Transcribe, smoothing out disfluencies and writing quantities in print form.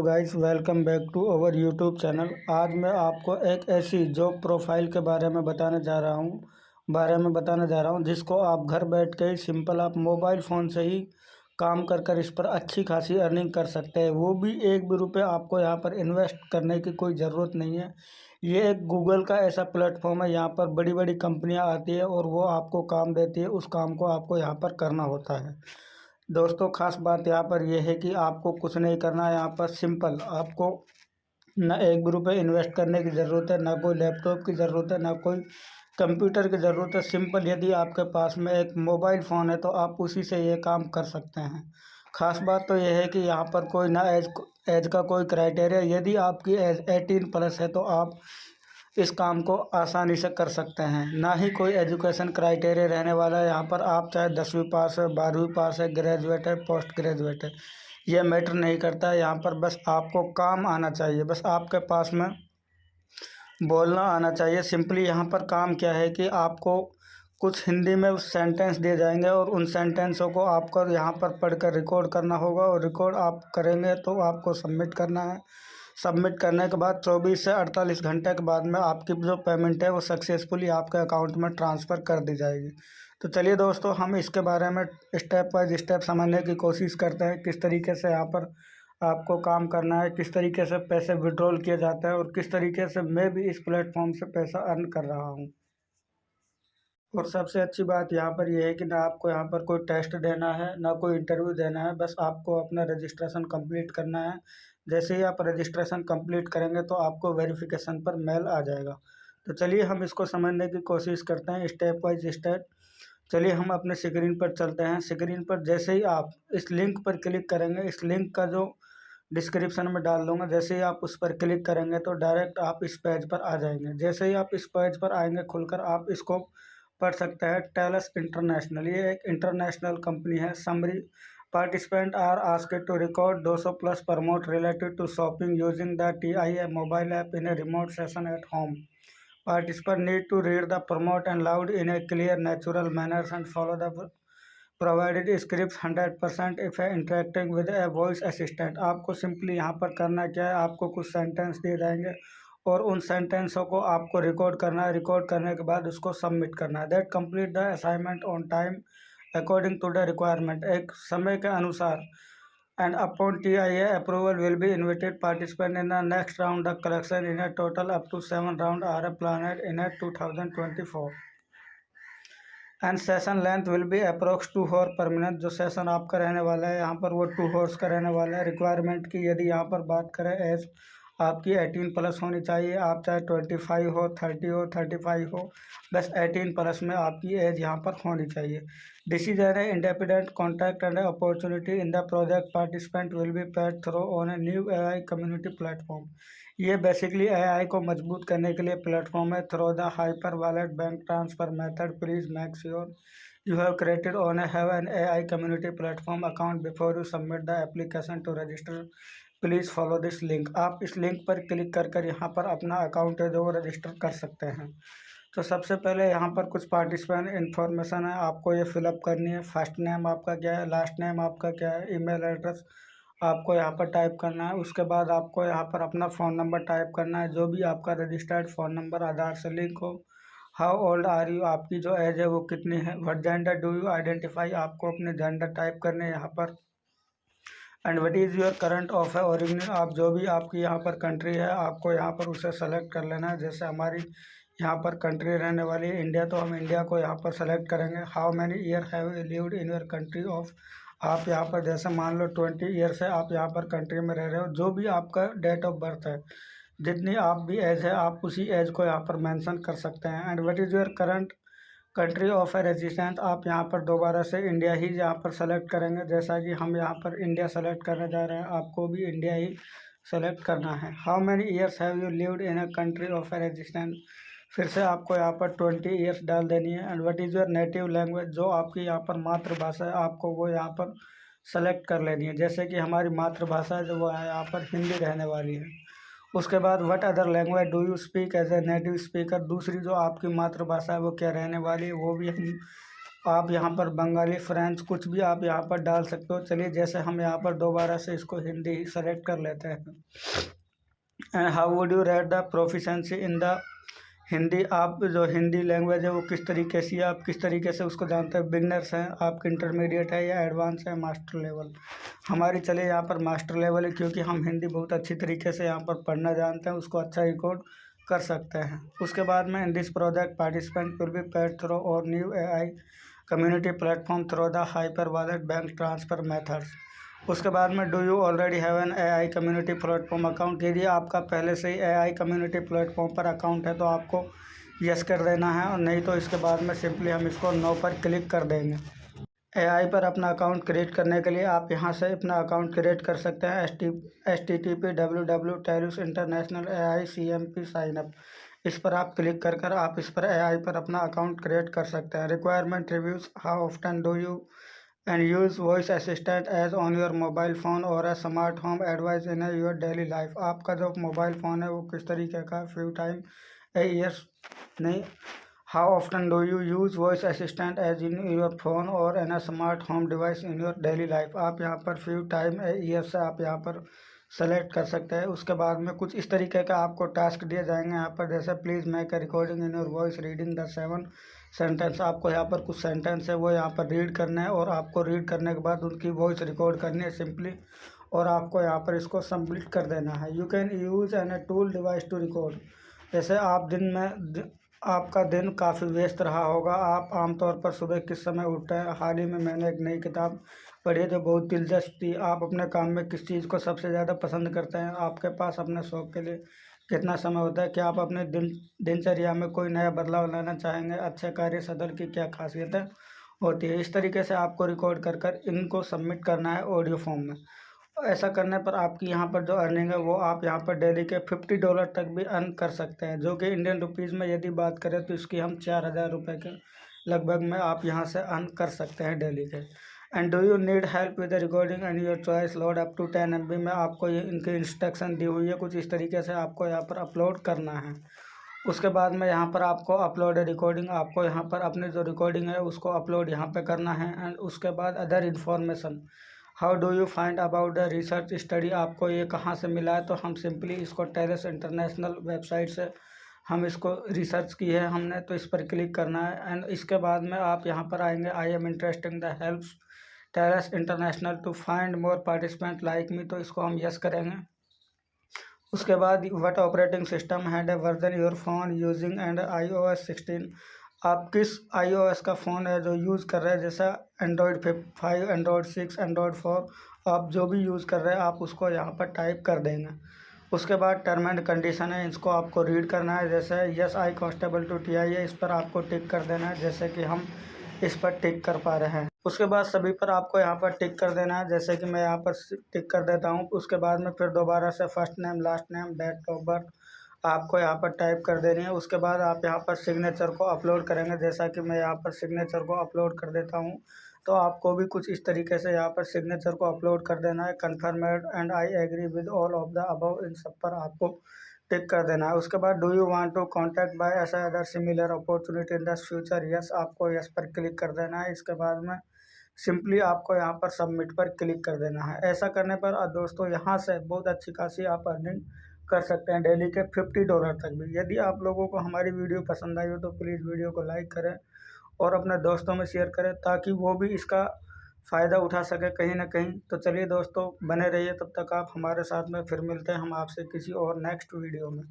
तो guys welcome back to our YouTube channel. आज मैं आपको एक ऐसी जॉब प्रोफाइल के बारे में बताने जा रहा हूं जिसको आप घर बैठ के ही सिंपल आप मोबाइल फ़ोन से ही काम कर कर इस पर अच्छी खासी अर्निंग कर सकते हैं। वो भी एक भी रुपये आपको यहाँ पर इन्वेस्ट करने की कोई ज़रूरत नहीं है। ये एक गूगल का ऐसा प्लेटफॉर्म है, यहाँ पर बड़ी बड़ी कंपनियाँ आती है और वो आपको काम देती है, उस काम को आपको यहाँ पर करना होता है। दोस्तों, ख़ास बात यहाँ पर यह है कि आपको कुछ नहीं करना है। यहाँ पर सिंपल आपको ना एक भी रुपये इन्वेस्ट करने की ज़रूरत है, ना कोई लैपटॉप की ज़रूरत है, ना कोई कंप्यूटर की ज़रूरत है। सिंपल यदि आपके पास में एक मोबाइल फ़ोन है तो आप उसी से ये काम कर सकते हैं। ख़ास बात तो यह है कि यहाँ पर कोई ना एज का कोई क्राइटेरिया, यदि आपकी एज 18+ है तो आप इस काम को आसानी से कर सकते हैं। ना ही कोई एजुकेशन क्राइटेरिया रहने वाला है। यहाँ पर आप चाहे 10वीं पास है, 12वीं पास है, ग्रेजुएट है, पोस्ट ग्रेजुएट है, ये मैटर नहीं करता है। यहाँ पर बस आपको काम आना चाहिए, बस आपके पास में बोलना आना चाहिए। सिंपली यहाँ पर काम क्या है कि आपको कुछ हिंदी में सेंटेंस दिए जाएंगे और उन सेंटेंसों को आपको यहाँ पर पढ़कर रिकॉर्ड करना होगा और रिकॉर्ड आप करेंगे तो आपको सबमिट करना है। सबमिट करने के बाद 24 से 48 घंटे के बाद में आपकी जो पेमेंट है वो सक्सेसफुली आपके अकाउंट में ट्रांसफ़र कर दी जाएगी। तो चलिए दोस्तों, हम इसके बारे में स्टेप बाय स्टेप समझने की कोशिश करते हैं, किस तरीके से यहाँ पर आपको काम करना है, किस तरीके से पैसे विड्रॉल किए जाते हैं और किस तरीके से मैं भी इस प्लेटफॉर्म से पैसा अर्न कर रहा हूँ। और सबसे अच्छी बात यहाँ पर यह है कि ना आपको यहाँ पर कोई टेस्ट देना है, ना कोई इंटरव्यू देना है, बस आपको अपना रजिस्ट्रेशन कंप्लीट करना है। जैसे ही आप रजिस्ट्रेशन कंप्लीट करेंगे तो आपको वेरिफिकेशन पर मेल आ जाएगा। तो चलिए हम इसको समझने की कोशिश करते हैं स्टेप बाय स्टेप। चलिए हम अपने स्क्रीन पर चलते हैं। स्क्रीन पर जैसे ही आप इस लिंक पर क्लिक करेंगे, इस लिंक का जो डिस्क्रिप्शन में डाल दूंगा, जैसे ही आप उस पर क्लिक करेंगे तो डायरेक्ट आप इस पेज पर आ जाएंगे। जैसे ही आप इस पेज पर आएंगे खुलकर आप इसको पढ़ सकते हैं। टेलस इंटरनेशनल, ये एक इंटरनेशनल कंपनी है। Summary participant are asked to record 200+ promote related to shopping using the TIA mobile app in a remote session at home. Participants need to read the promote and loud in a clear, natural manner and follow the provided scripts 100% if interacting with a voice assistant। आपको simply यहाँ पर करना क्या है, आपको कुछ sentence दिए जाएंगे और उन सेंटेंसों को आपको रिकॉर्ड करना है। रिकॉर्ड करने के बाद उसको सबमिट करना है। That complete the assignment on time according to the requirement, एक समय के अनुसार। And upon TIA approval will be invited participant in the next round of collection in a total up to 7 round are planned in a 2024 and session length will be approx 2 hours per minute। जो session आपका रहने वाला है यहाँ पर वो 2 hours का रहने वाला है। रिक्वायरमेंट की यदि यहाँ पर बात करें, एज आपकी 18+ होनी चाहिए। आप चाहे 25 हो, 30 हो, 35 हो, बस 18+ में आपकी एज यहाँ पर होनी चाहिए। This is an independent contact and opportunity in the project. Participant will be paid through on a new AI community platform. ये बेसिकली AI को मजबूत करने के लिए प्लेटफॉर्म है। Through the hyper wallet bank transfer method, please make sure you have created on a have an AI community platform account before you submit the application to register। Please follow this link. आप इस link पर click कर कर यहाँ पर अपना account है जो वो रजिस्टर कर सकते हैं। तो सबसे पहले यहाँ पर कुछ पार्टिसिपेंट इन्फॉर्मेशन है, आपको ये फिलअप करनी है। फर्स्ट नेम आपका क्या है, लास्ट नेम आपका क्या है, ईमेल एड्रेस आपको यहाँ पर टाइप करना है। उसके बाद आपको यहाँ पर अपना फ़ोन नंबर टाइप करना है, जो भी आपका रजिस्टर्ड फ़ोन नंबर आधार से लिंक हो। हाउ ओल्ड आर यू, आपकी जो एज है वो कितनी है। What gender do you identify, आपको अपने जेंडर टाइप करने हैं यहाँ पर। And what is your current of है ओरिजिन, आप जो भी आपकी यहाँ पर कंट्री है आपको यहाँ पर उसे सेलेक्ट कर लेना है। जैसे हमारी यहाँ पर कंट्री रहने वाली है इंडिया, तो हम इंडिया को यहाँ पर सेलेक्ट करेंगे। How many year have you lived in your country of, आप यहाँ पर जैसे मान लो 20 ईयर से आप यहाँ पर कंट्री में रह रहे हो। जो भी आपका डेट ऑफ बर्थ है, जितनी आप भी एज है आप उसी एज को यहाँ पर मेंशन कर सकते हैं। And what is your current country of a resident, आप यहाँ पर दोबारा से इंडिया ही यहाँ पर सेलेक्ट करेंगे। जैसा कि हम यहाँ पर इंडिया सेलेक्ट करने जा रहे हैं, आपको भी इंडिया ही सेलेक्ट करना है। How many years have you lived in a country of a resident, फिर से आपको यहाँ पर 20 ईयर्स डाल देनी है। And what is your native language, जो आपकी यहाँ पर मातृभाषा है आपको वो यहाँ पर सेलेक्ट कर लेनी है। जैसे कि हमारी मातृभाषा है जो वो यहाँ पर हिंदी रहने वाली है। उसके बाद what other language do you speak as a native speaker, दूसरी जो आपकी मातृभाषा है वो क्या रहने वाली है वो भी हम आप यहाँ पर बंगाली, फ्रेंच कुछ भी आप यहाँ पर डाल सकते हो। चलिए जैसे हम यहाँ पर दोबारा से इसको हिंदी ही सेलेक्ट कर लेते हैं। And how would you rate the proficiency in the Hindi. आप जो हिंदी लैंग्वेज है वो किस तरीके से, आप किस तरीके से उसको जानते हैं। बिगनर्स हैं, आपके इंटरमीडिएट है या एडवांस है, मास्टर लेवल। हमारी चलिए यहाँ पर मास्टर लेवल है, क्योंकि हम हिंदी बहुत अच्छी तरीके से यहाँ पर पढ़ना जानते हैं, उसको अच्छा रिकॉर्ड कर सकते हैं। उसके बाद में in this project participant will be paid through our new AI community platform through the hyper wallet bank transfer methods. उसके बाद में do you already have an AI community platform account. यदि आपका पहले से ही AI कम्युनिटी प्लेटफॉर्म पर account है तो आपको यस कर देना है, और नहीं तो इसके बाद में सिंपली हम इसको नो पर क्लिक कर देंगे। AI पर अपना अकाउंट क्रिएट करने के लिए आप यहाँ से अपना अकाउंट क्रिएट कर सकते हैं। http://www.telus international AI CMP sign up, इस पर आप क्लिक कर कर आप इस पर AI पर अपना अकाउंट क्रिएट कर सकते हैं। Requirement reviews, how often do you and use voice assistant as on your mobile phone or a smart home advice in your daily life। आपका जो मोबाइल फ़ोन है वो किस तरीके का, फ्यू टाइम ए ईयर्स नहीं, how often do you use voice assistant as in your phone or an a smart home device in your daily life. आप यहाँ पर फ्यू टाइम ए ईयर से आप यहाँ पर सेलेक्ट कर सकते हैं। उसके बाद में कुछ इस तरीके का आपको टास्क दिए जाएंगे यहाँ पर, जैसे please make a recording in your voice reading the 7 sentence. आपको यहाँ पर कुछ सेंटेंस है वो यहाँ पर रीड करना है, और आपको रीड करने के बाद उनकी वॉइस रिकॉर्ड करनी है सिंपली, और आपको यहाँ पर इसको सबमिट कर देना है। You can use an a tool device to record. जैसे आप आपका दिन काफ़ी व्यस्त रहा होगा, आप आमतौर पर सुबह किस समय उठते हैं। हाल ही में मैंने एक नई किताब पढ़ी जो बहुत दिलचस्प थी। आप अपने काम में किस चीज़ को सबसे ज़्यादा पसंद करते हैं, आपके पास अपने शौक़ के लिए कितना समय होता है, क्या आप अपने दिनचर्या में कोई नया बदलाव लाना चाहेंगे, अच्छे कार्य सदल की क्या खासियतें होती है। इस तरीके से आपको रिकॉर्ड कर कर इनको सबमिट करना है ऑडियो फॉर्म में। ऐसा करने पर आपकी यहाँ पर जो अर्निंग है वो आप यहाँ पर डेली के $50 तक भी अर्न कर सकते हैं, जो कि इंडियन रुपीज़ में यदि बात करें तो इसकी हम 4000 रुपये के लगभग में आप यहाँ से अर्न कर सकते हैं डेली के। And do you need help with recording and your choice load up to 10 MB में आपको ये इनकी इंस्ट्रक्शन दी हुई है, कुछ इस तरीके से आपको यहाँ पर अपलोड करना है। उसके बाद में यहाँ पर आपको अपलोड रिकॉर्डिंग, आपको यहाँ पर अपनी जो रिकॉर्डिंग है उसको अपलोड यहाँ पे करना है। एंड उसके बाद other information, how do you find about the research study, आपको ये कहाँ से मिला है, तो हम सिंपली इसको टेलस इंटरनेशनल वेबसाइट से हम इसको रिसर्च की है हमने, तो इस पर क्लिक करना है। एंड इसके बाद में आप यहाँ पर आएंगे, I am interesting the helps Telus international to find more participant like me, तो इसको हम यस करेंगे। उसके बाद what operating system had a version your phone using and iOS 16, आप किस iOS का फ़ोन है जो यूज़ कर रहे हैं, जैसा एंड्रॉयड 5, एंड्रॉयड 6, एंड्रॉयड 4, आप जो भी यूज़ कर रहे हैं आप उसको यहाँ पर टाइप कर देंगे। उसके बाद टर्म एंड कंडीशन है, इसको आपको रीड करना है। जैसे yes I constable to TI है, इस पर आपको टिक कर देना है, जैसे कि हम इस पर टिक कर पा रहे हैं। उसके बाद सभी पर आपको यहाँ पर टिक कर देना है, जैसे कि मैं यहाँ पर टिक कर देता हूँ। उसके बाद में फिर दोबारा से first name, last name, date of birth आपको यहाँ पर टाइप कर देनी है। उसके बाद आप यहाँ पर सिग्नेचर को अपलोड करेंगे, जैसा कि मैं यहाँ पर सिग्नेचर को अपलोड कर देता हूँ। तो आपको भी कुछ इस तरीके से यहाँ पर सिग्नेचर को अपलोड कर देना है। Confirmed and I agree with all of the above, इन सब पर आपको टिक कर देना है। उसके बाद do you want to contact by ऐसा other similar opportunity in the future, yes आपको यस पर क्लिक कर देना है। इसके बाद में सिंपली आपको यहाँ पर सबमिट पर क्लिक कर देना है। ऐसा करने पर दोस्तों यहाँ से बहुत अच्छी खासी आप अर्निंग कर सकते हैं डेली के $50 तक भी। यदि आप लोगों को हमारी वीडियो पसंद आई हो तो प्लीज़ वीडियो को लाइक करें और अपने दोस्तों में शेयर करें, ताकि वो भी इसका फ़ायदा उठा सके कहीं ना कहीं। तो चलिए दोस्तों, बने रहिए, तब तक आप हमारे साथ में। फिर मिलते हैं हम आपसे किसी और नेक्स्ट वीडियो में।